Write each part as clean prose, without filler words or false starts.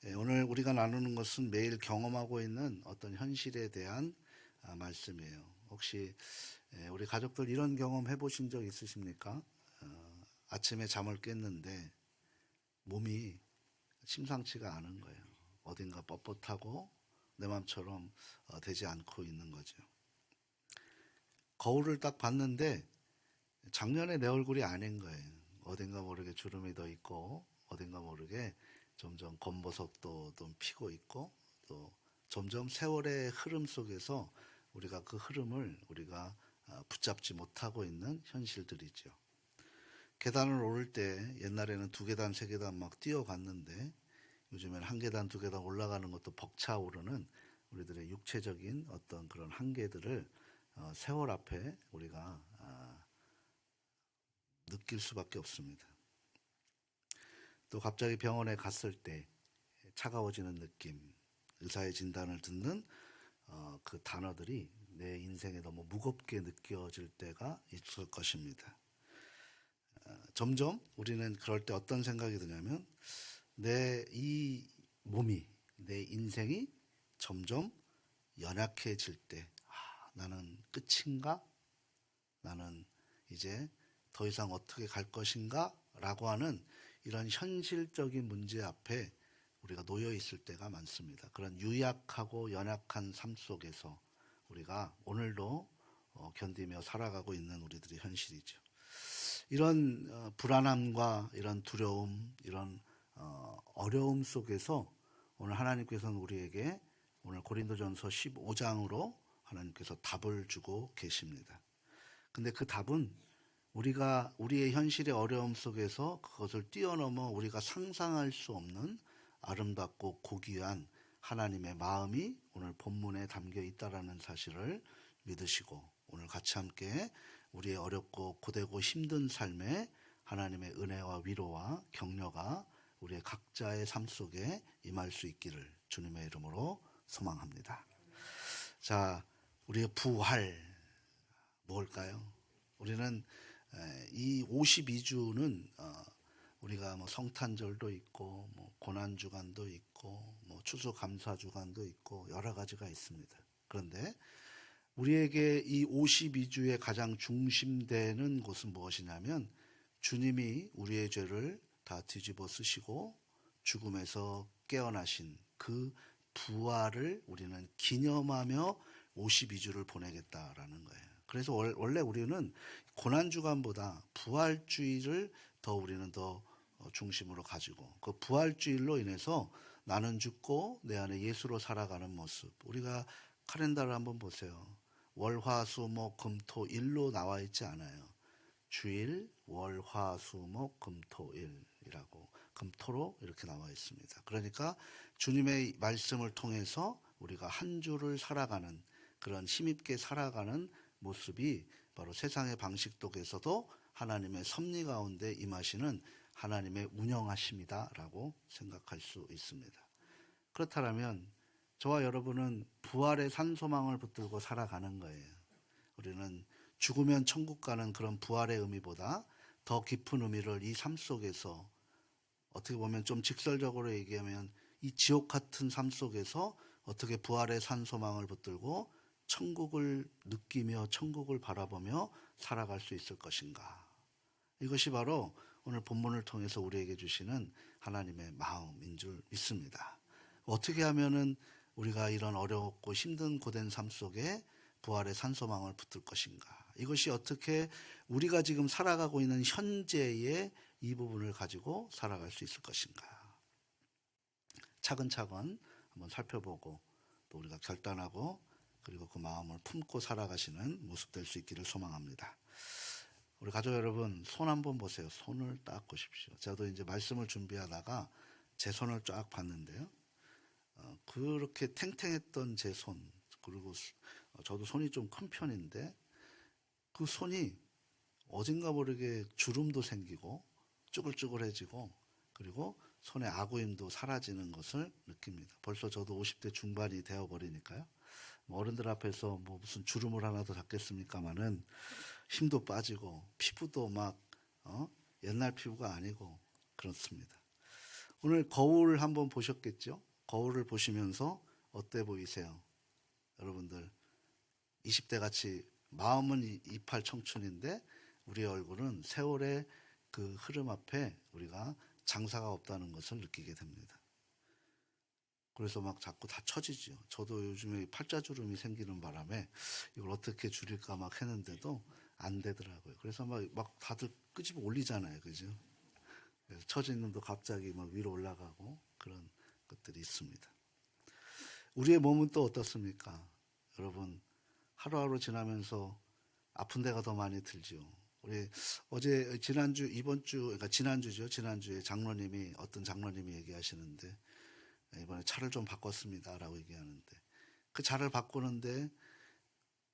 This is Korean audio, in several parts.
오늘 우리가 나누는 것은 매일 경험하고 있는 어떤 현실에 대한 말씀이에요. 혹시 우리 가족들 이런 경험 해보신 적 있으십니까? 아침에 잠을 깼는데 몸이 심상치가 않은 거예요. 어딘가 뻣뻣하고 내 맘처럼 되지 않고 있는 거죠. 거울을 딱 봤는데 작년에 내 얼굴이 아닌 거예요. 어딘가 모르게 주름이 더 있고 어딘가 모르게 점점 검버섯도 좀 피고 있고 또 점점 세월의 흐름 속에서 우리가 그 흐름을 우리가 붙잡지 못하고 있는 현실들이죠. 계단을 오를 때 옛날에는 두 계단, 세 계단 막 뛰어갔는데 요즘에는 한 계단, 두 계단 올라가는 것도 벅차오르는 우리들의 육체적인 어떤 그런 한계들을 세월 앞에 우리가 느낄 수밖에 없습니다. 또 갑자기 병원에 갔을 때 차가워지는 느낌, 의사의 진단을 듣는 그 단어들이 내 인생에 너무 무겁게 느껴질 때가 있을 것입니다. 점점 우리는 그럴 때 어떤 생각이 드냐면 내 이 몸이, 내 인생이 점점 연약해질 때 나는 끝인가? 나는 이제 더 이상 어떻게 갈 것인가? 라고 하는 이런 현실적인 문제 앞에 우리가 놓여 있을 때가 많습니다. 그런 유약하고 연약한 삶 속에서 우리가 오늘도 견디며 살아가고 있는 우리들의 현실이죠. 이런 불안함과 이런 두려움, 이런 어려움 속에서 오늘 하나님께서는 우리에게 오늘 고린도전서 15장으로 하나님께서 답을 주고 계십니다. 근데 그 답은 우리가 우리의 현실의 어려움 속에서 그것을 뛰어넘어 우리가 상상할 수 없는 아름답고 고귀한 하나님의 마음이 오늘 본문에 담겨 있다라는 사실을 믿으시고 오늘 같이 함께 우리의 어렵고 고되고 힘든 삶에 하나님의 은혜와 위로와 격려가 우리의 각자의 삶 속에 임할 수 있기를 주님의 이름으로 소망합니다. 자, 우리의 부활 뭘까요? 우리는 이 52주는 우리가 뭐 성탄절도 있고 뭐 고난주간도 있고 뭐 추수감사주간도 있고 여러 가지가 있습니다. 그런데 우리에게 이 52주의 가장 중심되는 곳은 무엇이냐면 주님이 우리의 죄를 다 뒤집어 쓰시고 죽음에서 깨어나신 그 부활을 우리는 기념하며 52주를 보내겠다라는 거예요. 그래서 원래 우리는 고난주간보다 부활주의를 더 우리는 더 중심으로 가지고 그 부활주일로 인해서 나는 죽고 내 안에 예수로 살아가는 모습. 우리가 카렌다를 한번 보세요. 월, 화, 수, 목, 금, 토, 일로 나와 있지 않아요. 주일, 월, 화, 수, 목, 금, 토, 일이라고 금토로 이렇게 나와 있습니다. 그러니까 주님의 말씀을 통해서 우리가 한 주를 살아가는 그런 힘있게 살아가는 모습이 바로 세상의 방식 속에서도 하나님의 섭리 가운데 임하시는 하나님의 운영하심이다라고 생각할 수 있습니다. 그렇다면 저와 여러분은 부활의 산소망을 붙들고 살아가는 거예요. 우리는 죽으면 천국 가는 그런 부활의 의미보다 더 깊은 의미를 이 삶 속에서 어떻게 보면 좀 직설적으로 얘기하면 이 지옥 같은 삶 속에서 어떻게 부활의 산소망을 붙들고 천국을 느끼며 천국을 바라보며 살아갈 수 있을 것인가. 이것이 바로 오늘 본문을 통해서 우리에게 주시는 하나님의 마음인 줄 믿습니다. 어떻게 하면은 우리가 이런 어렵고 힘든 고된 삶 속에 부활의 산소망을 붙들 것인가. 이것이 어떻게 우리가 지금 살아가고 있는 현재의 이 부분을 가지고 살아갈 수 있을 것인가. 차근차근 한번 살펴보고 또 우리가 결단하고 그리고 그 마음을 품고 살아가시는 모습 될 수 있기를 소망합니다. 우리 가족 여러분, 손 한번 보세요. 손을 딱 보십시오. 저도 이제 말씀을 준비하다가 제 손을 쫙 봤는데요. 그렇게 탱탱했던 제 손, 그리고 저도 손이 좀 큰 편인데 그 손이 어딘가 모르게 주름도 생기고 쭈글쭈글해지고 그리고 손의 아구임도 사라지는 것을 느낍니다. 벌써 저도 50대 중반이 되어버리니까요. 어른들 앞에서 뭐 무슨 주름을 하나 더 잡겠습니까마는 힘도 빠지고 피부도 막 옛날 피부가 아니고 그렇습니다. 오늘 거울 한번 보셨겠죠? 거울을 보시면서 어때 보이세요? 여러분들 20대 같이 마음은 28 청춘인데 우리의 얼굴은 세월의 그 흐름 앞에 우리가 장사가 없다는 것을 느끼게 됩니다. 그래서 막 자꾸 다 처지죠. 저도 요즘에 팔자주름이 생기는 바람에 이걸 어떻게 줄일까 막 했는데도 안 되더라고요. 그래서 막 다들 끄집어 올리잖아요. 그죠? 그래서 처진 놈도 갑자기 막 위로 올라가고 그런 것들이 있습니다. 우리의 몸은 또 어떻습니까? 여러분, 하루하루 지나면서 아픈 데가 더 많이 들죠. 우리 어제 지난주 그러니까 지난주죠. 지난주에 어떤 장로님이 얘기하시는데 이번에 차를 좀 바꿨습니다라고 얘기하는데 그 차를 바꾸는데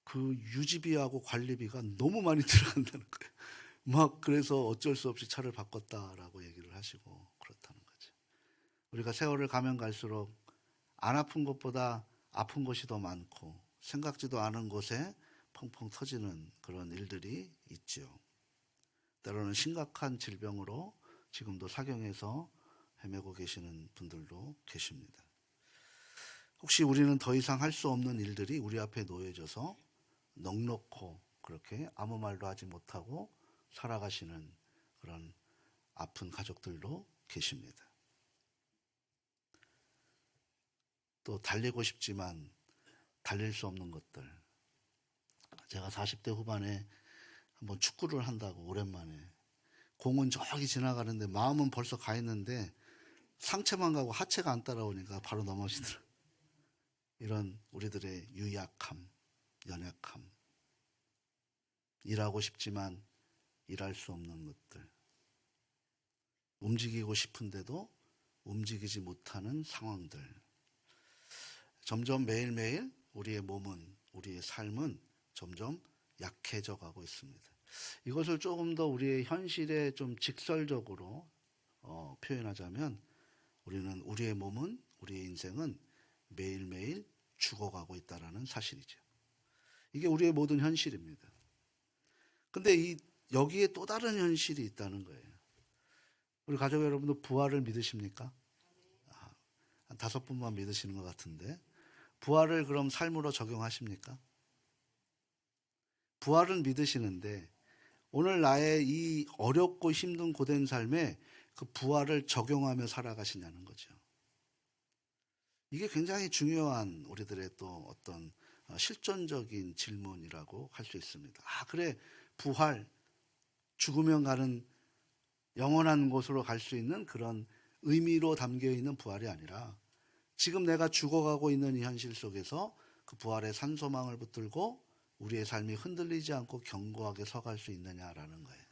그 유지비하고 관리비가 너무 많이 들어간다는 거예요. 막 그래서 어쩔 수 없이 차를 바꿨다라고 얘기를 하시고 그렇다는 거죠. 우리가 세월을 가면 갈수록 안 아픈 것보다 아픈 것이 더 많고 생각지도 않은 곳에 펑펑 터지는 그런 일들이 있죠. 때로는 심각한 질병으로 지금도 사경에서 헤매고 계시는 분들도 계십니다. 혹시 우리는 더 이상 할 수 없는 일들이 우리 앞에 놓여져서 넋놓고 그렇게 아무 말도 하지 못하고 살아가시는 그런 아픈 가족들도 계십니다. 또 달리고 싶지만 달릴 수 없는 것들. 제가 40대 후반에 한번 축구를 한다고 오랜만에 공은 저기 지나가는데 마음은 벌써 가 있는데 상체만 가고 하체가 안 따라오니까 바로 넘어지더라고요. 이런 우리들의 유약함, 연약함, 일하고 싶지만 일할 수 없는 것들, 움직이고 싶은데도 움직이지 못하는 상황들. 점점 매일매일 우리의 몸은, 우리의 삶은 점점 약해져 가고 있습니다. 이것을 조금 더 우리의 현실에 좀 직설적으로 표현하자면 우리의 몸은, 우리의 인생은 매일매일 죽어가고 있다는 사실이죠. 이게 우리의 모든 현실입니다. 근데 여기에 또 다른 현실이 있다는 거예요. 우리 가족 여러분도 부활을 믿으십니까? 한 5분만 믿으시는 것 같은데 부활을 그럼 삶으로 적용하십니까? 부활은 믿으시는데 오늘 나의 이 어렵고 힘든 고된 삶에 그 부활을 적용하며 살아가시냐는 거죠. 이게 굉장히 중요한 우리들의 또 어떤 실존적인 질문이라고 할 수 있습니다. 그래, 부활, 죽으면 가는 영원한 곳으로 갈 수 있는 그런 의미로 담겨 있는 부활이 아니라 지금 내가 죽어가고 있는 이 현실 속에서 그 부활의 산소망을 붙들고 우리의 삶이 흔들리지 않고 견고하게 서갈 수 있느냐라는 거예요.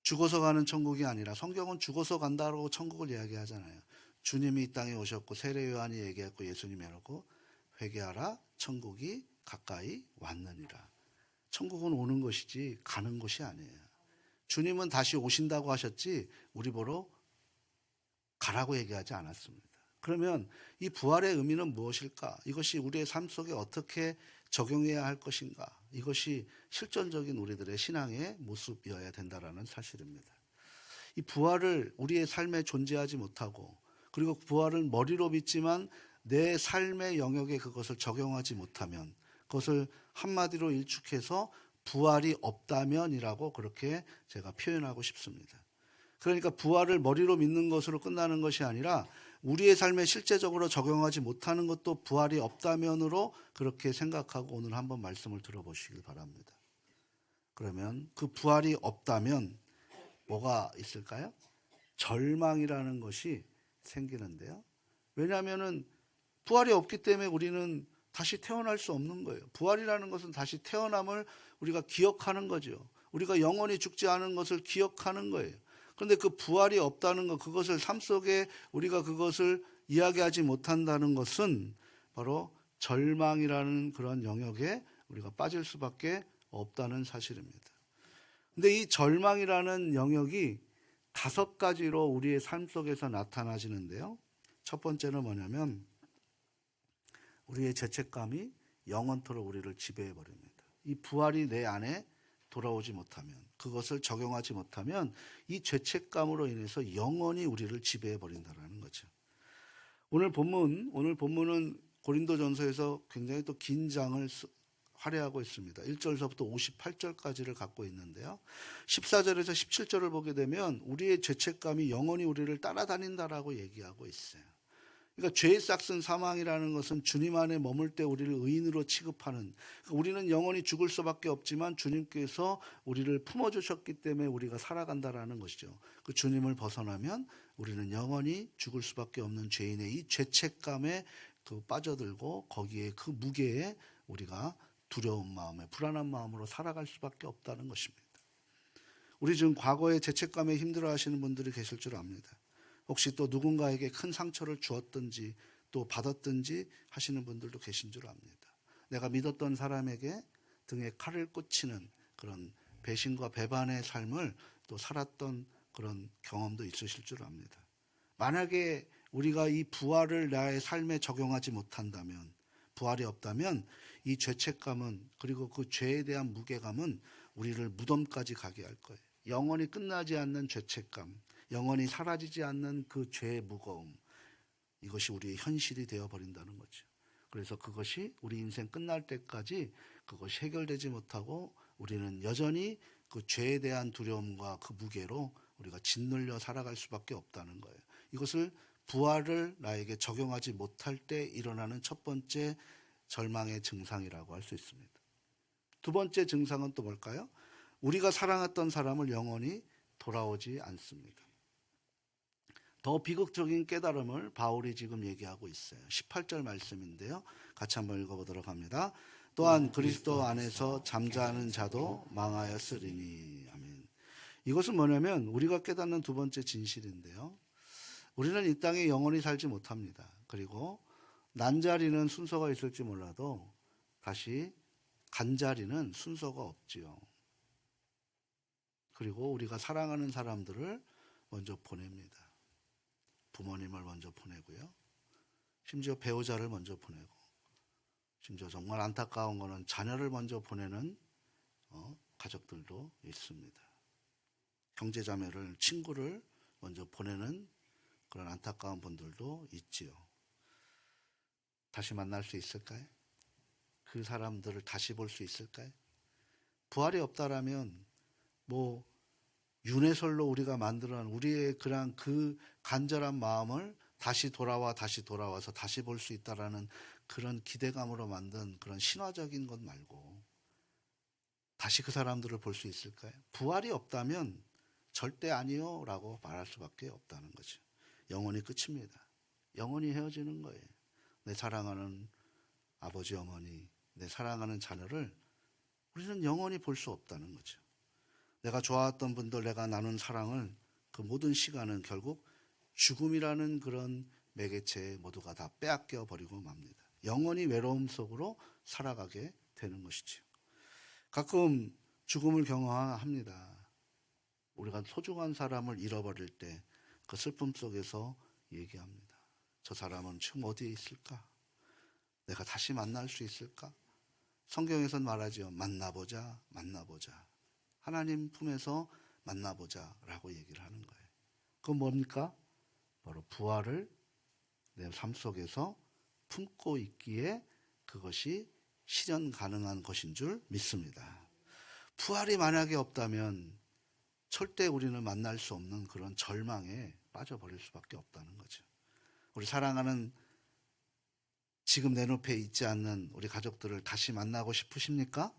죽어서 가는 천국이 아니라 성경은 죽어서 간다고 천국을 이야기하잖아요. 주님이 이 땅에 오셨고 세례 요한이 얘기했고 예수님이 하고 회개하라 천국이 가까이 왔느니라. 천국은 오는 것이지 가는 것이 아니에요. 주님은 다시 오신다고 하셨지 우리 보러 가라고 얘기하지 않았습니다. 그러면 이 부활의 의미는 무엇일까? 이것이 우리의 삶 속에 어떻게 적용해야 할 것인가? 이것이 실존적인 우리들의 신앙의 모습이어야 된다는 사실입니다. 이 부활을 우리의 삶에 존재하지 못하고 그리고 부활을 머리로 믿지만 내 삶의 영역에 그것을 적용하지 못하면 그것을 한마디로 일축해서 부활이 없다면이라고 그렇게 제가 표현하고 싶습니다. 그러니까 부활을 머리로 믿는 것으로 끝나는 것이 아니라 우리의 삶에 실제적으로 적용하지 못하는 것도 부활이 없다면으로 그렇게 생각하고 오늘 한번 말씀을 들어보시길 바랍니다. 그러면 그 부활이 없다면 뭐가 있을까요? 절망이라는 것이 생기는데요. 왜냐하면은 부활이 없기 때문에 우리는 다시 태어날 수 없는 거예요. 부활이라는 것은 다시 태어남을 우리가 기억하는 거죠. 우리가 영원히 죽지 않은 것을 기억하는 거예요. 그런데 그 부활이 없다는 것, 그것을 삶 속에 우리가 그것을 이야기하지 못한다는 것은 바로 절망이라는 그런 영역에 우리가 빠질 수밖에 없다는 사실입니다. 근데 이 절망이라는 영역이 5가지로 우리의 삶 속에서 나타나지는데요. 첫 번째는 뭐냐면 우리의 죄책감이 영원토록 우리를 지배해 버립니다. 이 부활이 내 안에 돌아오지 못하면 그것을 적용하지 못하면 이 죄책감으로 인해서 영원히 우리를 지배해 버린다라는 거죠. 오늘 본문은 고린도전서에서 굉장히 또 긴 장을 할애하고 있습니다. 1절서부터 58절까지를 갖고 있는데요. 14절에서 17절을 보게 되면 우리의 죄책감이 영원히 우리를 따라다닌다라고 얘기하고 있어요. 그러니까 죄의 싹슨 사망이라는 것은 주님 안에 머물 때 우리를 의인으로 취급하는, 그러니까 우리는 영원히 죽을 수밖에 없지만 주님께서 우리를 품어주셨기 때문에 우리가 살아간다라는 것이죠. 그 주님을 벗어나면 우리는 영원히 죽을 수밖에 없는 죄인의 이 죄책감에 빠져들고 거기에 그 무게에 우리가 두려운 마음에 불안한 마음으로 살아갈 수밖에 없다는 것입니다. 우리 지금 과거에 죄책감에 힘들어하시는 분들이 계실 줄 압니다. 혹시 또 누군가에게 큰 상처를 주었든지 또 받았든지 하시는 분들도 계신 줄 압니다. 내가 믿었던 사람에게 등에 칼을 꽂히는 그런 배신과 배반의 삶을 또 살았던 그런 경험도 있으실 줄 압니다. 만약에 우리가 이 부활을 나의 삶에 적용하지 못한다면, 부활이 없다면 이 죄책감은, 그리고 그 죄에 대한 무게감은 우리를 무덤까지 가게 할 거예요. 영원히 끝나지 않는 죄책감, 영원히 사라지지 않는 그 죄의 무거움, 이것이 우리의 현실이 되어버린다는 거죠. 그래서 그것이 우리 인생 끝날 때까지 그것이 해결되지 못하고 우리는 여전히 그 죄에 대한 두려움과 그 무게로 우리가 짓눌려 살아갈 수밖에 없다는 거예요. 이것을 부활을 나에게 적용하지 못할 때 일어나는 첫 번째 절망의 증상이라고 할 수 있습니다. 두 번째 증상은 또 뭘까요? 우리가 사랑했던 사람을 영원히 돌아오지 않습니다. 더 비극적인 깨달음을 바울이 지금 얘기하고 있어요. 18절 말씀인데요. 같이 한번 읽어보도록 합니다. 또한 그리스도 안에서 잠자는 자도 망하였으리니. 아멘. 이것은 뭐냐면 우리가 깨닫는 두 번째 진실인데요. 우리는 이 땅에 영원히 살지 못합니다. 그리고 난 자리는 순서가 있을지 몰라도 다시 간 자리는 순서가 없지요. 그리고 우리가 사랑하는 사람들을 먼저 보냅니다. 부모님을 먼저 보내고요. 심지어 배우자를 먼저 보내고, 심지어 정말 안타까운 거는 자녀를 먼저 보내는 가족들도 있습니다. 형제자매를, 친구를 먼저 보내는 그런 안타까운 분들도 있지요. 다시 만날 수 있을까요? 그 사람들을 다시 볼 수 있을까요? 부활이 없다라면 윤회설로 우리가 만들어낸 우리의 그런 그 간절한 마음을 다시 돌아와서 다시 볼 수 있다라는 그런 기대감으로 만든 그런 신화적인 것 말고 다시 그 사람들을 볼 수 있을까요? 부활이 없다면 절대 아니요 라고 말할 수밖에 없다는 거죠. 영원히 끝입니다. 영원히 헤어지는 거예요. 내 사랑하는 아버지, 어머니, 내 사랑하는 자녀를 우리는 영원히 볼 수 없다는 거죠. 내가 좋아했던 분들, 내가 나눈 사랑을 그 모든 시간은 결국 죽음이라는 그런 매개체에 모두가 다 빼앗겨 버리고 맙니다. 영원히 외로움 속으로 살아가게 되는 것이죠. 가끔 죽음을 경험합니다. 우리가 소중한 사람을 잃어버릴 때 그 슬픔 속에서 얘기합니다. 저 사람은 지금 어디에 있을까? 내가 다시 만날 수 있을까? 성경에서는 말하죠. 만나보자. 하나님 품에서 만나보자 라고 얘기를 하는 거예요. 그건 뭡니까? 바로 부활을 내 삶 속에서 품고 있기에 그것이 실현 가능한 것인 줄 믿습니다. 부활이 만약에 없다면 절대 우리는 만날 수 없는 그런 절망에 빠져버릴 수밖에 없다는 거죠. 우리 사랑하는 지금 내 눈앞에 있지 않는 우리 가족들을 다시 만나고 싶으십니까?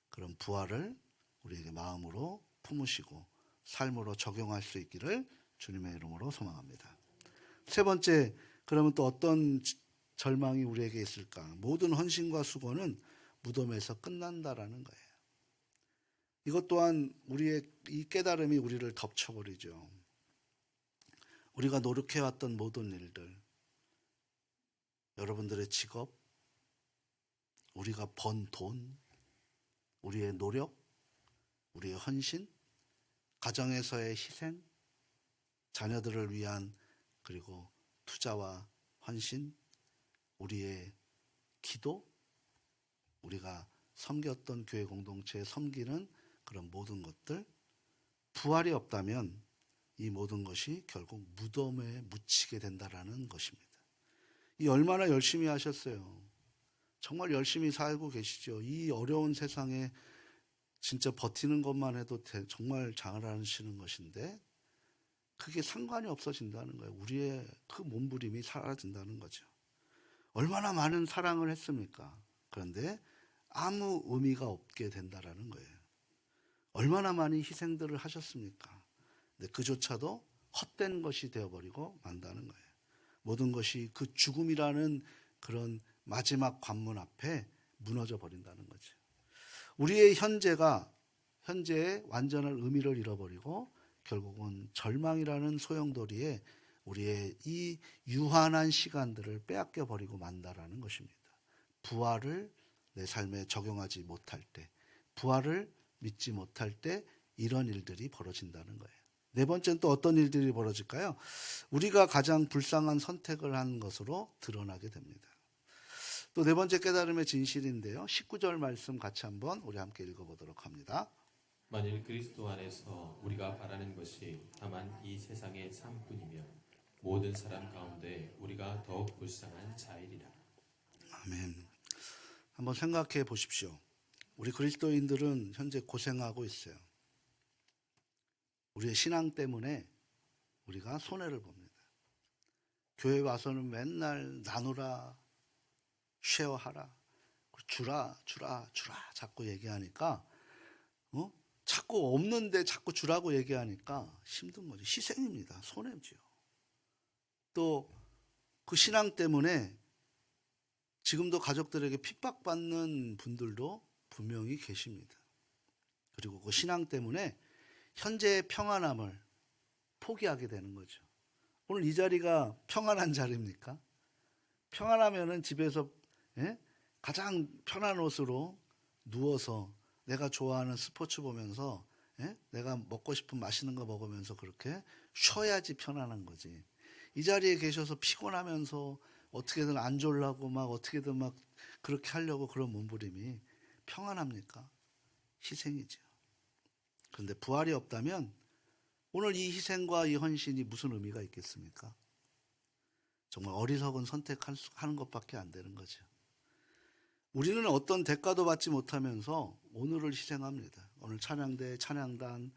그럼 부활을 우리에게 마음으로 품으시고 삶으로 적용할 수 있기를 주님의 이름으로 소망합니다. 세 번째, 그러면 또 어떤 절망이 우리에게 있을까? 모든 헌신과 수고는 무덤에서 끝난다라는 거예요. 이것 또한 우리의 이 깨달음이 우리를 덮쳐버리죠. 우리가 노력해왔던 모든 일들, 여러분들의 직업, 우리가 번 돈, 우리의 노력, 우리의 헌신, 가정에서의 희생, 자녀들을 위한 그리고 투자와 헌신, 우리의 기도, 우리가 섬겼던 교회 공동체에 섬기는 그런 모든 것들, 부활이 없다면 이 모든 것이 결국 무덤에 묻히게 된다라는 것입니다. 이 얼마나 열심히 하셨어요. 정말 열심히 살고 계시죠. 이 어려운 세상에 진짜 버티는 것만 해도 정말 잘하시는 것인데 그게 상관이 없어진다는 거예요. 우리의 그 몸부림이 사라진다는 거죠. 얼마나 많은 사랑을 했습니까? 그런데 아무 의미가 없게 된다라는 거예요. 얼마나 많은 희생들을 하셨습니까? 근데 그조차도 헛된 것이 되어버리고 만다는 거예요. 모든 것이 그 죽음이라는 그런 마지막 관문 앞에 무너져 버린다는 거죠. 우리의 현재의 완전한 의미를 잃어버리고 결국은 절망이라는 소용돌이에 우리의 이 유한한 시간들을 빼앗겨 버리고 만다라는 것입니다. 부활을 내 삶에 적용하지 못할 때, 부활을 믿지 못할 때 이런 일들이 벌어진다는 거예요. 네 번째는 또 어떤 일들이 벌어질까요? 우리가 가장 불쌍한 선택을 한 것으로 드러나게 됩니다. 또 네 번째 깨달음의 진실인데요. 19절 말씀 같이 한번 우리 함께 읽어보도록 합니다. 만일 그리스도 안에서 우리가 바라는 것이 다만 이 세상의 삶뿐이면 모든 사람 가운데 우리가 더욱 불쌍한 자이리라. 아멘. 한번 생각해 보십시오. 우리 그리스도인들은 현재 고생하고 있어요. 우리의 신앙 때문에 우리가 손해를 봅니다. 교회 와서는 맨날 나누라, 쉐어하라, 주라 자꾸 얘기하니까 자꾸 없는데 자꾸 주라고 얘기하니까 힘든 거죠. 희생입니다. 손해죠. 또 그 신앙 때문에 지금도 가족들에게 핍박받는 분들도 분명히 계십니다. 그리고 그 신앙 때문에 현재의 평안함을 포기하게 되는 거죠. 오늘 이 자리가 평안한 자리입니까? 평안하면은 집에서 가장 편한 옷으로 누워서 내가 좋아하는 스포츠 보면서 내가 먹고 싶은 맛있는 거 먹으면서 그렇게 쉬어야지 편안한 거지. 이 자리에 계셔서 피곤하면서 어떻게든 안 졸라고 막 어떻게든 막 그렇게 하려고 그런 몸부림이 평안합니까? 희생이죠. 그런데 부활이 없다면 오늘 이 희생과 이 헌신이 무슨 의미가 있겠습니까? 정말 어리석은 선택하는 것밖에 안 되는 거죠. 우리는 어떤 대가도 받지 못하면서 오늘을 희생합니다. 오늘 찬양대, 찬양단,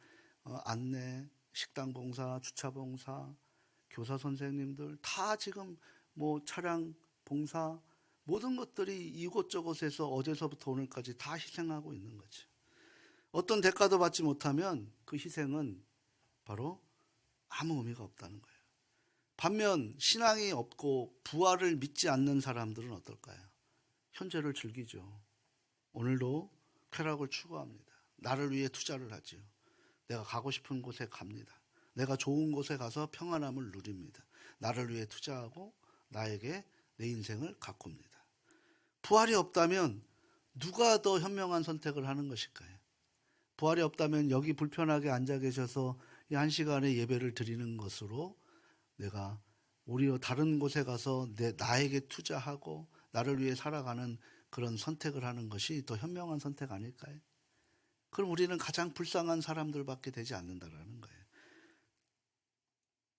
안내, 식당 봉사, 주차 봉사, 교사 선생님들 다 지금 뭐 차량 봉사 모든 것들이 이곳저곳에서 어제서부터 오늘까지 다 희생하고 있는 거죠. 어떤 대가도 받지 못하면 그 희생은 바로 아무 의미가 없다는 거예요. 반면 신앙이 없고 부활을 믿지 않는 사람들은 어떨까요? 현재를 즐기죠. 오늘도 쾌락을 추구합니다. 나를 위해 투자를 하죠. 내가 가고 싶은 곳에 갑니다. 내가 좋은 곳에 가서 평안함을 누립니다. 나를 위해 투자하고 나에게 내 인생을 가꿉니다. 부활이 없다면 누가 더 현명한 선택을 하는 것일까요? 부활이 없다면 여기 불편하게 앉아 계셔서 이 한 시간의 예배를 드리는 것으로 내가 오히려 다른 곳에 가서 나에게 투자하고 나를 위해 살아가는 그런 선택을 하는 것이 더 현명한 선택 아닐까요? 그럼 우리는 가장 불쌍한 사람들밖에 되지 않는다라는 거예요.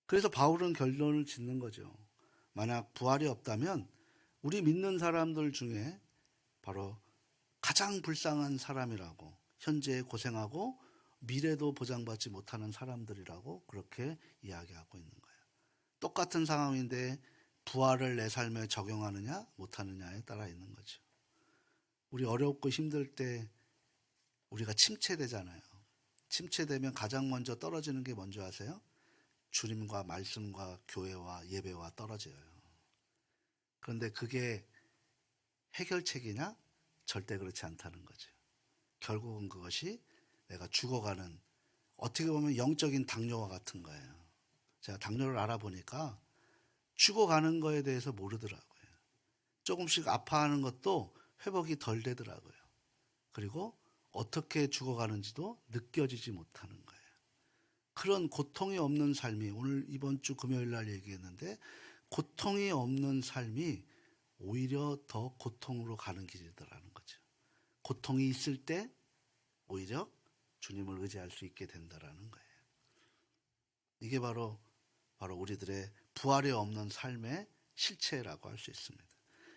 그래서 바울은 결론을 짓는 거죠. 만약 부활이 없다면 우리 믿는 사람들 중에 바로 가장 불쌍한 사람이라고, 현재 고생하고 미래도 보장받지 못하는 사람들이라고 그렇게 이야기하고 있는 거예요. 똑같은 상황인데 부활을 내 삶에 적용하느냐 못하느냐에 따라 있는 거죠. 우리 어렵고 힘들 때 우리가 침체되잖아요. 침체되면 가장 먼저 떨어지는 게 뭔지 아세요? 주님과 말씀과 교회와 예배와 떨어져요. 그런데 그게 해결책이냐? 절대 그렇지 않다는 거죠. 결국은 그것이 내가 죽어가는 어떻게 보면 영적인 당뇨와 같은 거예요. 제가 당뇨를 알아보니까 죽어가는 거에 대해서 모르더라고요. 조금씩 아파하는 것도 회복이 덜 되더라고요. 그리고 어떻게 죽어가는지도 느껴지지 못하는 거예요. 그런 고통이 없는 삶이 오늘 이번 주 금요일 날 얘기했는데 고통이 없는 삶이 오히려 더 고통으로 가는 길이더라는 거죠. 고통이 있을 때 오히려 주님을 의지할 수 있게 된다라는 거예요. 이게 바로 우리들의 부활이 없는 삶의 실체라고 할 수 있습니다.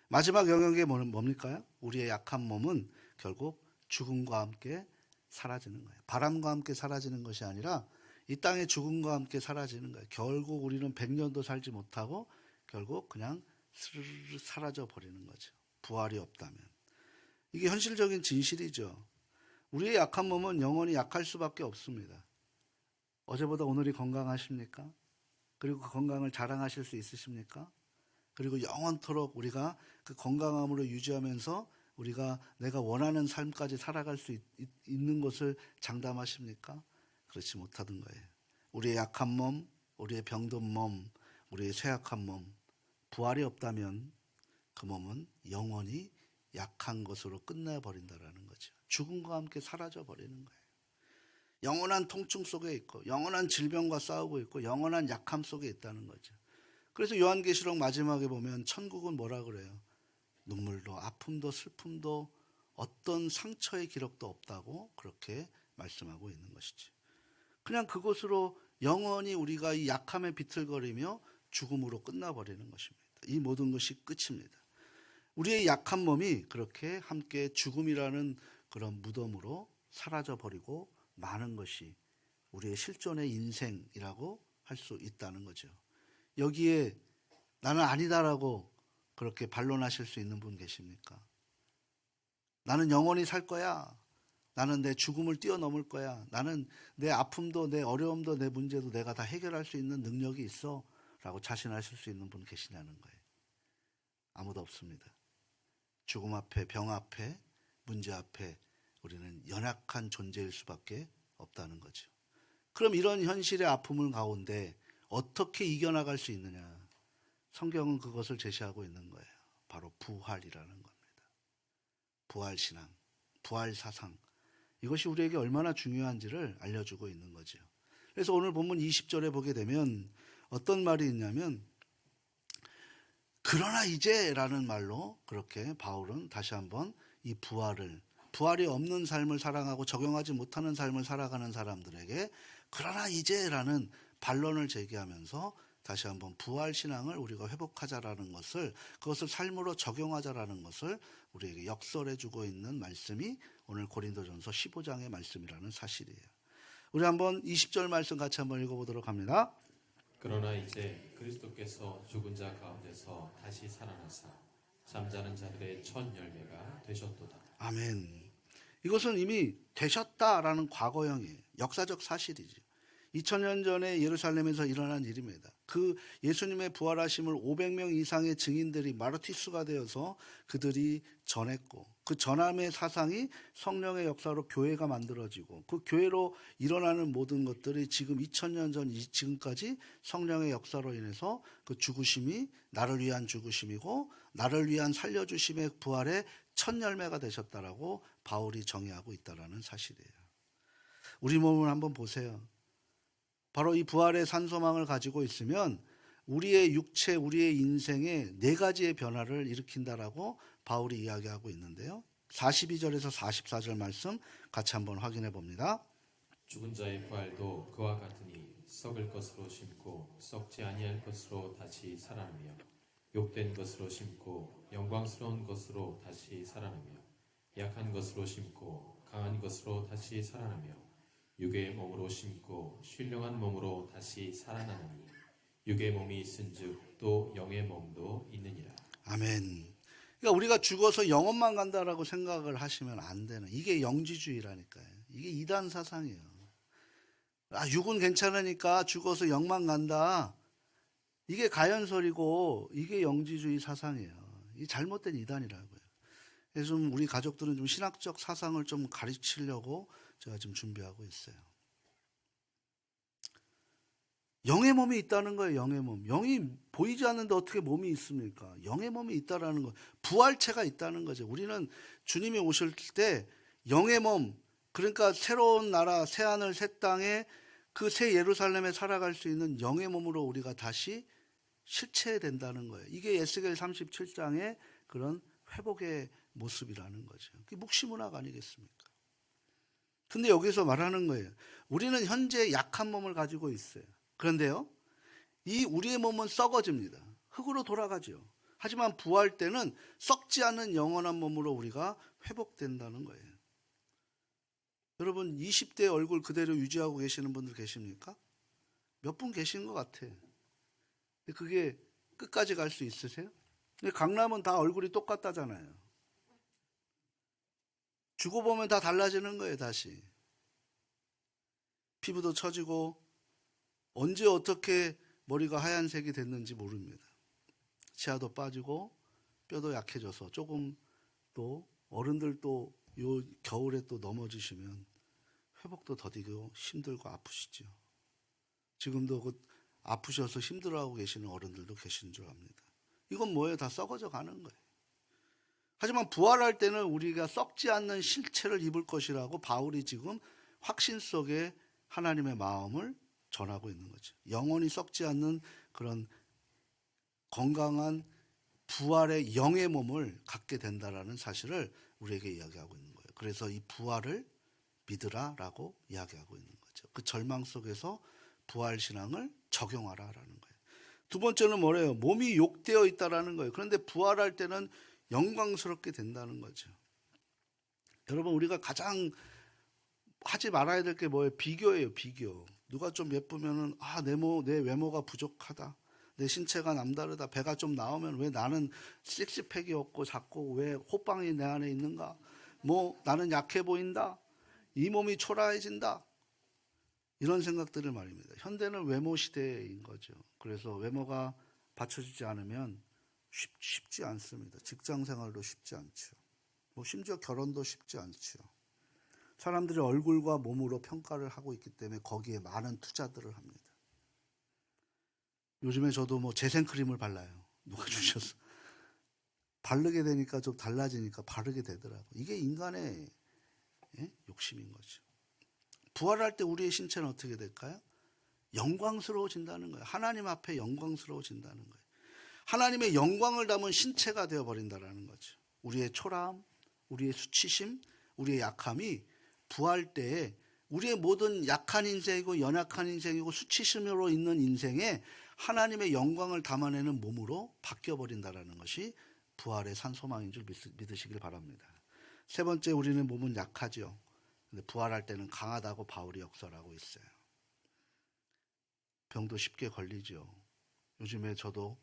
마지막 영역이 뭡니까? 우리의 약한 몸은 결국 죽음과 함께 사라지는 거예요. 바람과 함께 사라지는 것이 아니라 이 땅의 죽음과 함께 사라지는 거예요. 결국 우리는 100년도 살지 못하고 결국 그냥 스르르 사라져 버리는 거죠. 부활이 없다면. 이게 현실적인 진실이죠. 우리의 약한 몸은 영원히 약할 수밖에 없습니다. 어제보다 오늘이 건강하십니까? 그리고 그 건강을 자랑하실 수 있으십니까? 그리고 영원토록 우리가 그 건강함으로 유지하면서 우리가 내가 원하는 삶까지 살아갈 수 있는 것을 장담하십니까? 그렇지 못하던 거예요. 우리의 약한 몸, 우리의 병든 몸, 우리의 쇠약한 몸, 부활이 없다면 그 몸은 영원히 약한 것으로 끝내버린다라는 거죠. 죽음과 함께 사라져 버리는 거예요. 영원한 통증 속에 있고 영원한 질병과 싸우고 있고 영원한 약함 속에 있다는 거죠. 그래서 요한계시록 마지막에 보면 천국은 뭐라 그래요? 눈물도 아픔도 슬픔도 어떤 상처의 기록도 없다고 그렇게 말씀하고 있는 것이지. 그냥 그것으로 영원히 우리가 이 약함에 비틀거리며 죽음으로 끝나버리는 것입니다. 이 모든 것이 끝입니다. 우리의 약한 몸이 그렇게 함께 죽음이라는 그런 무덤으로 사라져버리고 마는 것이 우리의 실존의 인생이라고 할 수 있다는 거죠. 여기에 나는 아니다라고 그렇게 반론하실 수 있는 분 계십니까? 나는 영원히 살 거야. 나는 내 죽음을 뛰어넘을 거야. 나는 내 아픔도 내 어려움도 내 문제도 내가 다 해결할 수 있는 능력이 있어 라고 자신하실 수 있는 분 계시냐는 거예요. 아무도 없습니다. 죽음 앞에, 병 앞에, 문제 앞에 우리는 연약한 존재일 수밖에 없다는 거죠. 그럼 이런 현실의 아픔을 가운데 어떻게 이겨나갈 수 있느냐? 성경은 그것을 제시하고 있는 거예요. 바로 부활이라는 겁니다. 부활신앙, 부활사상. 이것이 우리에게 얼마나 중요한지를 알려주고 있는 거죠. 그래서 오늘 본문 20절에 보게 되면 어떤 말이 있냐면 그러나 이제라는 말로 그렇게 바울은 다시 한번 이 부활이 없는 삶을 살아가고 적용하지 못하는 삶을 살아가는 사람들에게 그러나 이제라는 반론을 제기하면서 다시 한번 부활신앙을 우리가 회복하자라는 것을 그것을 삶으로 적용하자라는 것을 우리에게 역설해 주고 있는 말씀이 오늘 고린도전서 15장의 말씀이라는 사실이에요. 우리 한번 20절 말씀 같이 한번 읽어보도록 합니다. 그러나 이제 그리스도께서 죽은 자 가운데서 다시 살아나사 잠자는 자들의 첫 열매가 되셨도다. 아멘. 이것은 이미 되셨다라는 과거형이에요. 역사적 사실이죠. 2000년 전에 예루살렘에서 일어난 일입니다. 그 예수님의 부활하심을 500명 이상의 증인들이 마르티스가 되어서 그들이 전했고 그 전함의 사상이 성령의 역사로 교회가 만들어지고 그 교회로 일어나는 모든 것들이 지금 2000년 전 지금까지 성령의 역사로 인해서 그 죽으심이 나를 위한 죽으심이고 나를 위한 살려주심의 부활의 첫 열매가 되셨다라고 바울이 정의하고 있다라는 사실이에요. 우리 몸을 한번 보세요. 바로 이 부활의 산소망을 가지고 있으면 우리의 육체, 우리의 인생에 4가지의 변화를 일으킨다라고 바울이 이야기하고 있는데요. 42절에서 44절 말씀 같이 한번 확인해 봅니다. 죽은 자의 부활도 그와 같으니 썩을 것으로 심고 썩지 아니할 것으로 다시 살아나며 욕된 것으로 심고 영광스러운 것으로 다시 살아나며 약한 것으로 심고 강한 것으로 다시 살아나며 육의 몸으로 심고 신령한 몸으로 다시 살아나느니 육의 몸이 있은즉 또 영의 몸도 있느니라. 아멘. 그러니까 우리가 죽어서 영혼만 간다라고 생각을 하시면 안 되는 이게 영지주의라니까요. 이게 이단 사상이에요. 육은 괜찮으니까 죽어서 영만 간다. 이게 가연설이고 이게 영지주의 사상이에요. 이 잘못된 이단이라고요. 그래서 좀 우리 가족들은 좀 신학적 사상을 좀 가르치려고 제가 지금 준비하고 있어요. 영의 몸이 있다는 거예요. 영의 몸. 영이 보이지 않는데 어떻게 몸이 있습니까? 영의 몸이 있다라는 거. 부활체가 있다는 거죠. 우리는 주님이 오실 때 영의 몸, 그러니까 새로운 나라, 새하늘, 새 땅에 그 새 예루살렘에 살아갈 수 있는 영의 몸으로 우리가 다시 실체된다는 거예요. 이게 에스겔 37장의 그런 회복의 모습이라는 거죠. 그게 묵시문학 아니겠습니까? 근데 여기서 말하는 거예요. 우리는 현재 약한 몸을 가지고 있어요. 그런데요, 이 우리의 몸은 썩어집니다. 흙으로 돌아가죠. 하지만 부활 때는 썩지 않는 영원한 몸으로 우리가 회복된다는 거예요. 여러분 20대 얼굴 그대로 유지하고 계시는 분들 계십니까? 몇 분 계신 것 같아요. 그게 끝까지 갈 수 있으세요? 근데 강남은 다 얼굴이 똑같다잖아요. 주고 보면 다 달라지는 거예요. 다시 피부도 처지고 언제 어떻게 머리가 하얀색이 됐는지 모릅니다. 치아도 빠지고 뼈도 약해져서 조금 또 어른들 또 요 겨울에 또 넘어지시면 회복도 더디고 힘들고 아프시죠. 지금도 그 아프셔서 힘들어하고 계시는 어른들도 계신 줄 압니다. 이건 뭐예요? 다 썩어져 가는 거예요. 하지만 부활할 때는 우리가 썩지 않는 실체를 입을 것이라고 바울이 지금 확신 속에 하나님의 마음을 전하고 있는 거죠. 영원히 썩지 않는 그런 건강한 부활의 영의 몸을 갖게 된다라는 사실을 우리에게 이야기하고 있는 거예요. 그래서 이 부활을 믿으라라고 이야기하고 있는 거죠. 그 절망 속에서 부활 신앙을 적용하라라는 거예요. 두 번째는 뭐래요? 몸이 욕되어 있다라는 거예요. 그런데 부활할 때는 영광스럽게 된다는 거죠. 여러분 우리가 가장 하지 말아야 될 게 뭐예요? 비교예요. 비교. 누가 좀 예쁘면은 내 외모가 부족하다. 내 신체가 남다르다. 배가 좀 나오면 왜 나는 식스팩이 없고 작고 왜 호빵이 내 안에 있는가? 뭐 나는 약해 보인다. 이 몸이 초라해진다. 이런 생각들을 말입니다. 현대는 외모 시대인 거죠. 그래서 외모가 받쳐주지 않으면 쉽지 않습니다. 직장 생활도 쉽지 않죠. 뭐 심지어 결혼도 쉽지 않죠. 사람들이 얼굴과 몸으로 평가를 하고 있기 때문에 거기에 많은 투자들을 합니다. 요즘에 저도 뭐 재생크림을 발라요. 누가 주셔서. 바르게 되니까 좀 달라지니까 바르게 되더라고요. 이게 인간의 욕심인 거죠. 부활할 때 우리의 신체는 어떻게 될까요? 영광스러워진다는 거예요. 하나님 앞에 영광스러워진다는 거예요. 하나님의 영광을 담은 신체가 되어버린다는 거죠. 우리의 초라함, 우리의 수치심, 우리의 약함이 부활 때에 우리의 모든 약한 인생이고 연약한 인생이고 수치심으로 있는 인생에 하나님의 영광을 담아내는 몸으로 바뀌어버린다는 것이 부활의 산소망인 줄 믿으시길 바랍니다. 세 번째, 우리는 몸은 약하죠. 근데 부활할 때는 강하다고 바울이 역설하고 있어요. 병도 쉽게 걸리죠. 요즘에 저도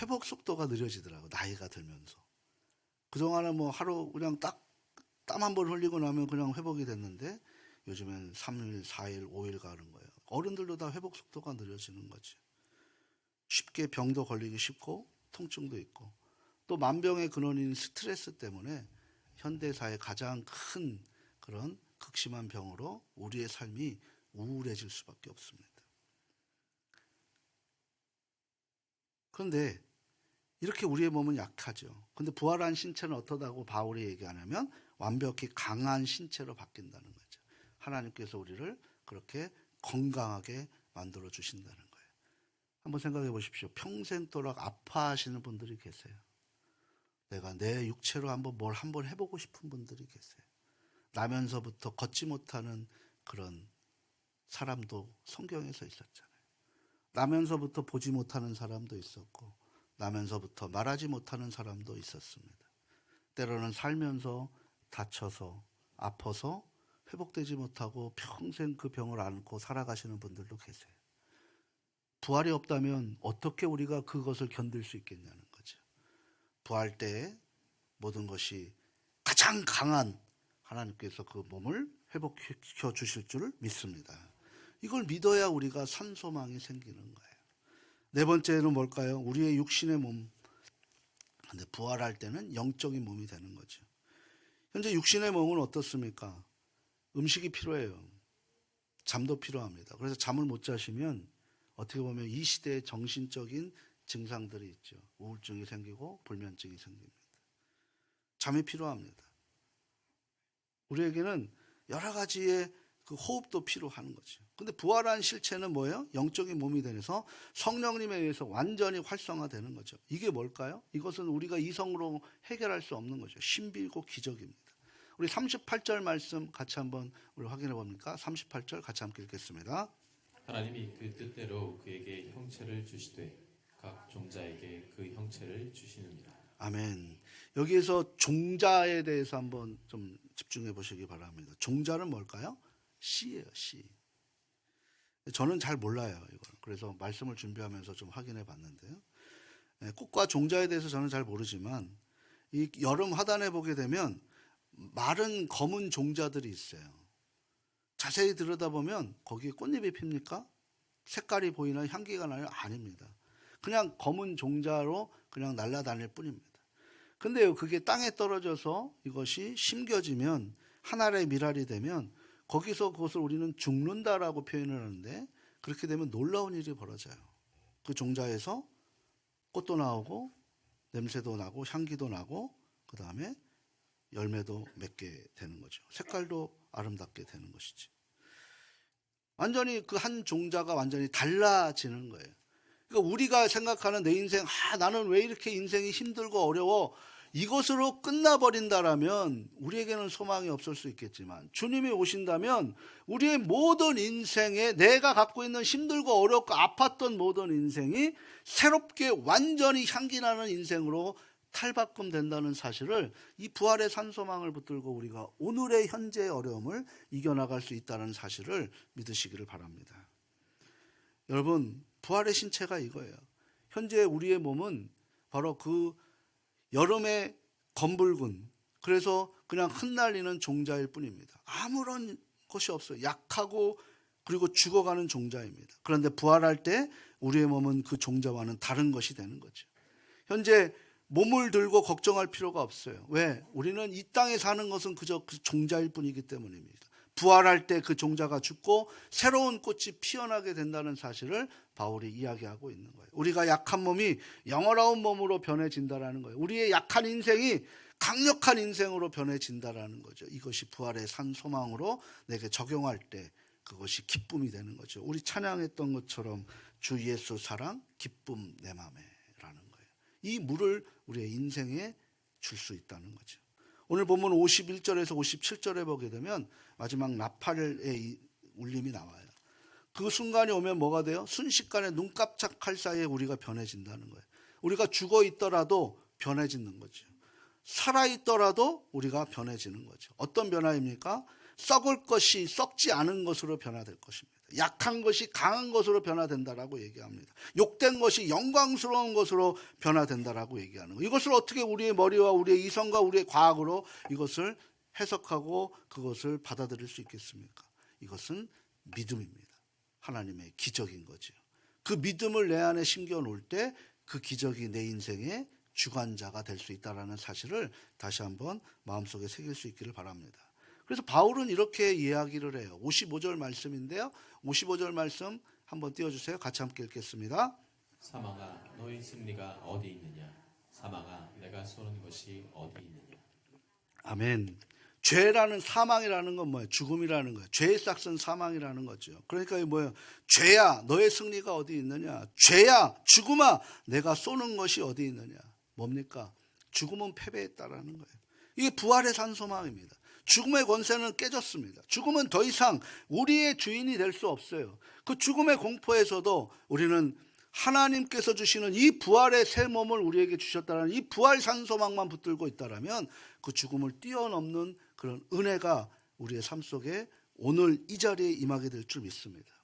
회복 속도가 느려지더라고요. 나이가 들면서. 그동안은 뭐 하루 그냥 딱 땀 한 번 흘리고 나면 그냥 회복이 됐는데 요즘엔 3일, 4일, 5일 가는 거예요. 어른들도 다 회복 속도가 느려지는 거죠. 쉽게 병도 걸리기 쉽고 통증도 있고 또 만병의 근원인 스트레스 때문에 현대사의 가장 큰 그런 극심한 병으로 우리의 삶이 우울해질 수밖에 없습니다. 그런데 이렇게 우리의 몸은 약하죠. 그런데 부활한 신체는 어떠다고 바울이 얘기하냐면 완벽히 강한 신체로 바뀐다는 거죠. 하나님께서 우리를 그렇게 건강하게 만들어 주신다는 거예요. 한번 생각해 보십시오. 평생도록 아파하시는 분들이 계세요. 내가 내 육체로 뭘 한번 해보고 싶은 분들이 계세요. 나면서부터 걷지 못하는 그런 사람도 성경에서 있었잖아요. 나면서부터 보지 못하는 사람도 있었고 나면서부터 말하지 못하는 사람도 있었습니다. 때로는 살면서 다쳐서 아파서 회복되지 못하고 평생 그 병을 안고 살아가시는 분들도 계세요. 부활이 없다면 어떻게 우리가 그것을 견딜 수 있겠냐는 거죠. 부활 때에 모든 것이 가장 강한 하나님께서 그 몸을 회복시켜 주실 줄 믿습니다. 이걸 믿어야 우리가 산소망이 생기는 거예요. 네 번째는 뭘까요? 우리의 육신의 몸. 근데 부활할 때는 영적인 몸이 되는 거죠. 현재 육신의 몸은 어떻습니까? 음식이 필요해요. 잠도 필요합니다. 그래서 잠을 못 자시면 어떻게 보면 이 시대의 정신적인 증상들이 있죠. 우울증이 생기고 불면증이 생깁니다. 잠이 필요합니다. 우리에게는 여러 가지의 그 호흡도 필요한 거죠. 근데 부활한 실체는 뭐예요? 영적인 몸이 되면서 성령님에 의해서 완전히 활성화되는 거죠. 이게 뭘까요? 이것은 우리가 이성으로 해결할 수 없는 거죠. 신비고 기적입니다. 우리 38절 말씀 같이 한번 우리 확인해 봅니까? 38절 같이 함께 읽겠습니다. 하나님이 그 뜻대로 그에게 형체를 주시되 각 종자에게 그 형체를 주시느니라. 아멘. 여기에서 종자에 대해서 한번 좀 집중해 보시기 바랍니다. 종자는 뭘까요? 씨예요, 씨. 저는 잘 몰라요, 이걸. 그래서 말씀을 준비하면서 좀 확인해 봤는데요. 꽃과 종자에 대해서 저는 잘 모르지만 이 여름 화단에 보게 되면 마른 검은 종자들이 있어요. 자세히 들여다보면 거기에 꽃잎이 핍니까? 색깔이 보이나 향기가 나요? 아닙니다. 그냥 검은 종자로 그냥 날아다닐 뿐입니다. 근데요, 그게 땅에 떨어져서 이것이 심겨지면 한 알의 밀알이 되면 거기서 그것을 우리는 죽는다라고 표현을 하는데, 그렇게 되면 놀라운 일이 벌어져요. 그 종자에서 꽃도 나오고 냄새도 나고 향기도 나고 그 다음에 열매도 맺게 되는 거죠. 색깔도 아름답게 되는 것이지. 완전히 그 한 종자가 완전히 달라지는 거예요. 그러니까 우리가 생각하는 내 인생, 나는 왜 이렇게 인생이 힘들고 어려워, 이것으로 끝나버린다라면 우리에게는 소망이 없을 수 있겠지만, 주님이 오신다면 우리의 모든 인생에 내가 갖고 있는 힘들고 어렵고 아팠던 모든 인생이 새롭게 완전히 향기나는 인생으로 탈바꿈 된다는 사실을, 이 부활의 산소망을 붙들고 우리가 오늘의 현재의 어려움을 이겨나갈 수 있다는 사실을 믿으시기를 바랍니다. 여러분, 부활의 신체가 이거예요. 현재 우리의 몸은 바로 그 여름의 검붉은, 그래서 그냥 흩날리는 종자일 뿐입니다. 아무런 것이 없어요. 약하고 그리고 죽어가는 종자입니다. 그런데 부활할 때 우리의 몸은 그 종자와는 다른 것이 되는 거죠. 현재 몸을 들고 걱정할 필요가 없어요. 왜? 우리는 이 땅에 사는 것은 그저 그 종자일 뿐이기 때문입니다. 부활할 때 그 종자가 죽고 새로운 꽃이 피어나게 된다는 사실을 바울이 이야기하고 있는 거예요. 우리가 약한 몸이 영원한 몸으로 변해진다라는 거예요. 우리의 약한 인생이 강력한 인생으로 변해진다라는 거죠. 이것이 부활의 산 소망으로 내게 적용할 때 그것이 기쁨이 되는 거죠. 우리 찬양했던 것처럼 주 예수 사랑 기쁨 내 맘에라는 거예요. 이 물을 우리의 인생에 줄 수 있다는 거죠. 오늘 보면 51절에서 57절에 보게 되면 마지막 나팔의 울림이 나와요. 그 순간이 오면 뭐가 돼요? 순식간에 눈 깜짝할 사이에 우리가 변해진다는 거예요. 우리가 죽어 있더라도 변해지는 거죠. 살아 있더라도 우리가 변해지는 거죠. 어떤 변화입니까? 썩을 것이 썩지 않은 것으로 변화될 것입니다. 약한 것이 강한 것으로 변화된다라고 얘기합니다. 욕된 것이 영광스러운 것으로 변화된다라고 얘기하는 거예요. 이것을 어떻게 우리의 머리와 우리의 이성과 우리의 과학으로 이것을 해석하고 그것을 받아들일 수 있겠습니까? 이것은 믿음입니다. 하나님의 기적인 거죠. 그 믿음을 내 안에 심겨 놓을 때 그 기적이 내 인생의 주관자가 될 수 있다는 사실을 다시 한번 마음속에 새길 수 있기를 바랍니다. 그래서 바울은 이렇게 이야기를 해요. 55절 말씀인데요. 55절 말씀 한번 띄워주세요. 같이 함께 읽겠습니다. 사망아 너의 승리가 어디 있느냐? 사망아 내가 쏘는 것이 어디 있느냐? 아멘. 죄라는 사망이라는 건 뭐예요? 죽음이라는 거예요. 죄의 싹은 사망이라는 거죠. 그러니까 이게 뭐예요? 죄야 너의 승리가 어디 있느냐? 죄야 죽음아 내가 쏘는 것이 어디 있느냐? 뭡니까? 죽음은 패배했다라는 거예요. 이게 부활의 산소망입니다. 죽음의 권세는 깨졌습니다. 죽음은 더 이상 우리의 주인이 될 수 없어요. 그 죽음의 공포에서도 우리는 하나님께서 주시는 이 부활의 새 몸을 우리에게 주셨다는 이 부활 산소망만 붙들고 있다라면 그 죽음을 뛰어넘는 그런 은혜가 우리의 삶 속에 오늘 이 자리에 임하게 될 줄 믿습니다.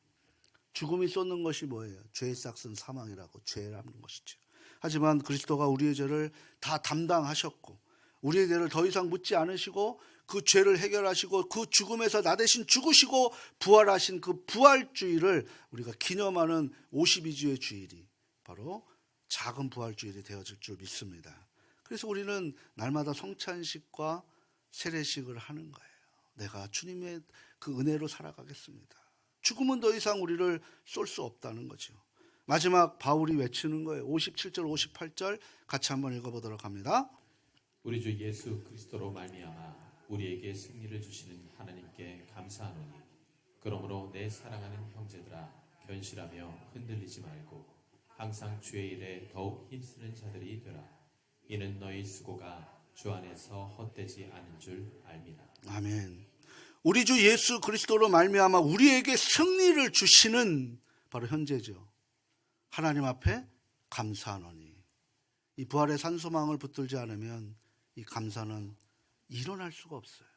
죽음이 쏟는 것이 뭐예요? 죄의 싹은 사망이라고, 죄라는 것이죠. 하지만 그리스도가 우리의 죄를 다 담당하셨고 우리의 죄를 더 이상 묻지 않으시고 그 죄를 해결하시고 그 죽음에서 나 대신 죽으시고 부활하신 그 부활주일을 우리가 기념하는 52주의 주일이 바로 작은 부활주일이 되어질 줄 믿습니다. 그래서 우리는 날마다 성찬식과 세례식을 하는 거예요. 내가 주님의 그 은혜로 살아가겠습니다. 죽음은 더 이상 우리를 쏠 수 없다는 거죠. 마지막 바울이 외치는 거예요. 57절 58절 같이 한번 읽어보도록 합니다. 우리 주 예수 그리스도로 말미암아 우리에게 승리를 주시는 하나님께 감사하노니 그러므로 내 사랑하는 형제들아 견실하며 흔들리지 말고 항상 주의 일에 더욱 힘쓰는 자들이 되라. 이는 너희 수고가 주 안에서 헛되지 않은 줄 알미라. 아멘. 우리 주 예수 그리스도로 말미암아 우리에게 승리를 주시는 바로 현재죠. 하나님 앞에 감사하노니. 이 부활의 산소망을 붙들지 않으면 이 감사는 일어날 수가 없어요.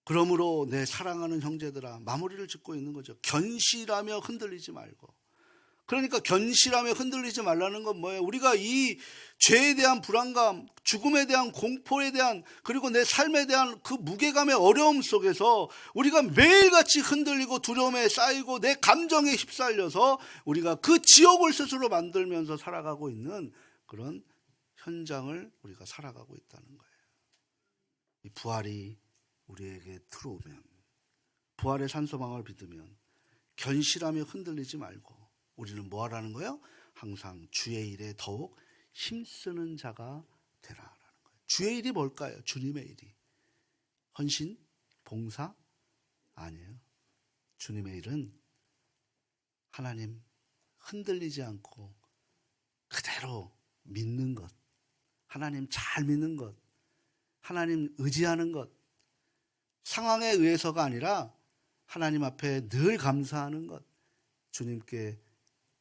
그러므로 내 사랑하는 형제들아, 마무리를 짓고 있는 거죠. 견실하며 흔들리지 말고. 그러니까 견실하며 흔들리지 말라는 건 뭐예요? 우리가 이 죄에 대한 불안감, 죽음에 대한 공포에 대한, 그리고 내 삶에 대한 그 무게감의 어려움 속에서 우리가 매일같이 흔들리고 두려움에 쌓이고 내 감정에 휩쓸려서 우리가 그 지옥을 스스로 만들면서 살아가고 있는 그런 현장을 우리가 살아가고 있다는 거예요. 이 부활이 우리에게 들어오면, 부활의 산소망을 믿으면 견실하며 흔들리지 말고 우리는 뭐 하라는 거예요? 항상 주의 일에 더욱 힘쓰는 자가 되라라는 거예요. 주의 일이 뭘까요? 주님의 일이. 헌신? 봉사? 아니에요. 주님의 일은 하나님 흔들리지 않고 그대로 믿는 것, 하나님 잘 믿는 것, 하나님 의지하는 것, 상황에 의해서가 아니라 하나님 앞에 늘 감사하는 것, 주님께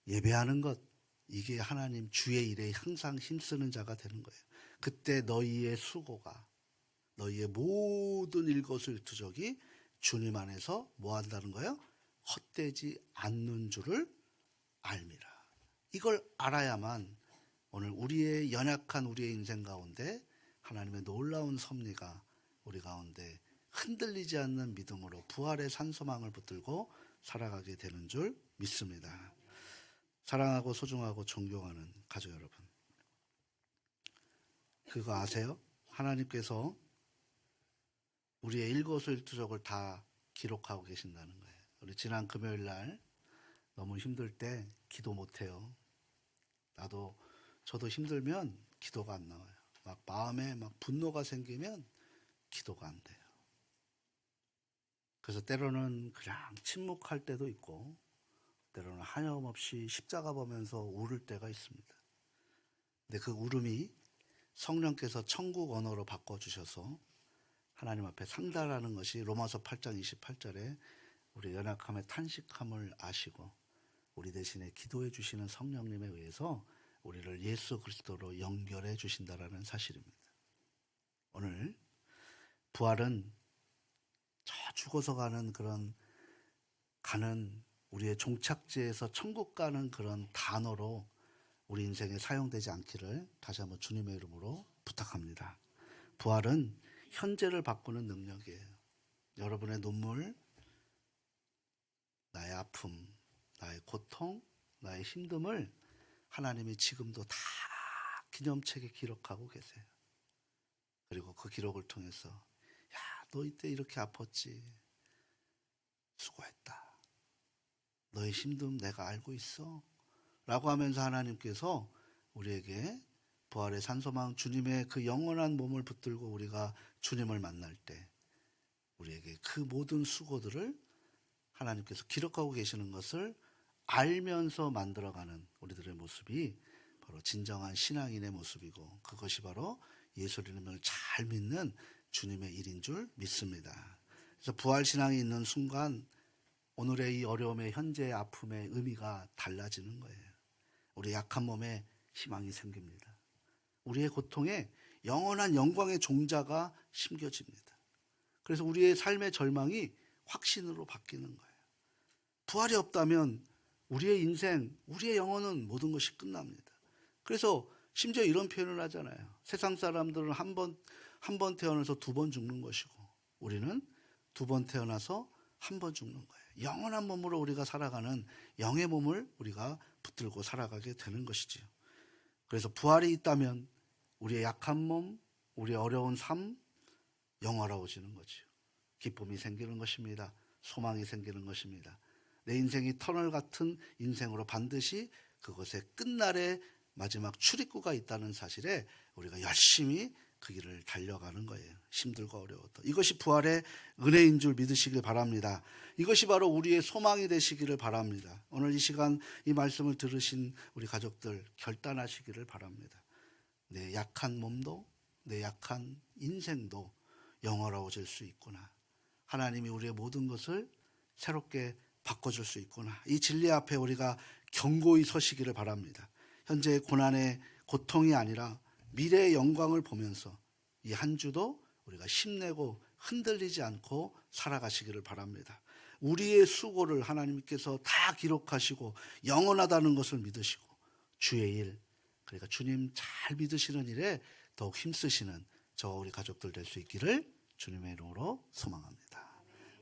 예배하는 것, 이게 하나님 주의 일에 항상 힘쓰는 자가 되는 거예요. 그때 너희의 수고가, 너희의 모든 일거수일투족이 주님 안에서 뭐 한다는 거예요? 헛되지 않는 줄을 알미라. 이걸 알아야만 오늘 우리의 연약한 우리의 인생 가운데 하나님의 놀라운 섭리가 우리 가운데 흔들리지 않는 믿음으로 부활의 산소망을 붙들고 살아가게 되는 줄 믿습니다. 사랑하고 소중하고 존경하는 가족 여러분, 그거 아세요? 하나님께서 우리의 일거수일투족을 다 기록하고 계신다는 거예요. 우리 지난 금요일 날 너무 힘들 때 기도 못해요. 저도 힘들면 기도가 안 나와요. 막 마음에 막 분노가 생기면 기도가 안 돼요. 그래서 때로는 그냥 침묵할 때도 있고, 때로는 하염없이 십자가 보면서 울을 때가 있습니다. 근데 그 울음이 성령께서 천국 언어로 바꿔주셔서 하나님 앞에 상달하는 것이 로마서 8장 28절에 우리 연약함의 탄식함을 아시고 우리 대신에 기도해 주시는 성령님에 의해서 우리를 예수 그리스도로 연결해 주신다라는 사실입니다. 오늘 부활은 저 죽어서 가는 우리의 종착지에서 천국 가는 그런 단어로 우리 인생에 사용되지 않기를 다시 한번 주님의 이름으로 부탁합니다. 부활은 현재를 바꾸는 능력이에요. 여러분의 눈물, 나의 아픔, 나의 고통, 나의 힘듦을 하나님이 지금도 다 기념책에 기록하고 계세요. 그리고 그 기록을 통해서 야, 너 이때 이렇게 아팠지. 수고했다. 너의 힘듦 내가 알고 있어. 라고 하면서 하나님께서 우리에게 부활의 산소망 주님의 그 영원한 몸을 붙들고 우리가 주님을 만날 때 우리에게 그 모든 수고들을 하나님께서 기록하고 계시는 것을 알면서 만들어가는 우리들의 모습이 바로 진정한 신앙인의 모습이고, 그것이 바로 예수 이름을 잘 믿는 주님의 일인 줄 믿습니다. 그래서 부활신앙이 있는 순간 오늘의 이 어려움의 현재의 아픔의 의미가 달라지는 거예요. 우리 약한 몸에 희망이 생깁니다. 우리의 고통에 영원한 영광의 종자가 심겨집니다. 그래서 우리의 삶의 절망이 확신으로 바뀌는 거예요. 부활이 없다면 우리의 인생, 우리의 영혼은 모든 것이 끝납니다. 그래서 심지어 이런 표현을 하잖아요. 세상 사람들은 한 번 태어나서 2번 죽는 것이고 우리는 2번 태어나서 1번 죽는 거예요. 영원한 몸으로 우리가 살아가는 영의 몸을 우리가 붙들고 살아가게 되는 것이지요. 그래서 부활이 있다면 우리의 약한 몸, 우리의 어려운 삶, 영화로워지는 거지요. 기쁨이 생기는 것입니다. 소망이 생기는 것입니다. 내 인생이 터널 같은 인생으로 반드시 그것의 끝날에 마지막 출입구가 있다는 사실에 우리가 열심히 그 길을 달려가는 거예요. 힘들고 어려워도. 이것이 부활의 은혜인 줄 믿으시길 바랍니다. 이것이 바로 우리의 소망이 되시기를 바랍니다. 오늘 이 시간 이 말씀을 들으신 우리 가족들 결단하시기를 바랍니다. 내 약한 몸도 내 약한 인생도 영화로워질 수 있구나. 하나님이 우리의 모든 것을 새롭게 바꿔줄 수 있구나. 이 진리 앞에 우리가 견고히 서시기를 바랍니다. 현재의 고난의 고통이 아니라 미래의 영광을 보면서 이 한 주도 우리가 힘내고 흔들리지 않고 살아가시기를 바랍니다. 우리의 수고를 하나님께서 다 기록하시고 영원하다는 것을 믿으시고 주의 일, 그러니까 주님 잘 믿으시는 일에 더욱 힘쓰시는 저와 우리 가족들 될 수 있기를 주님의 이름으로 소망합니다.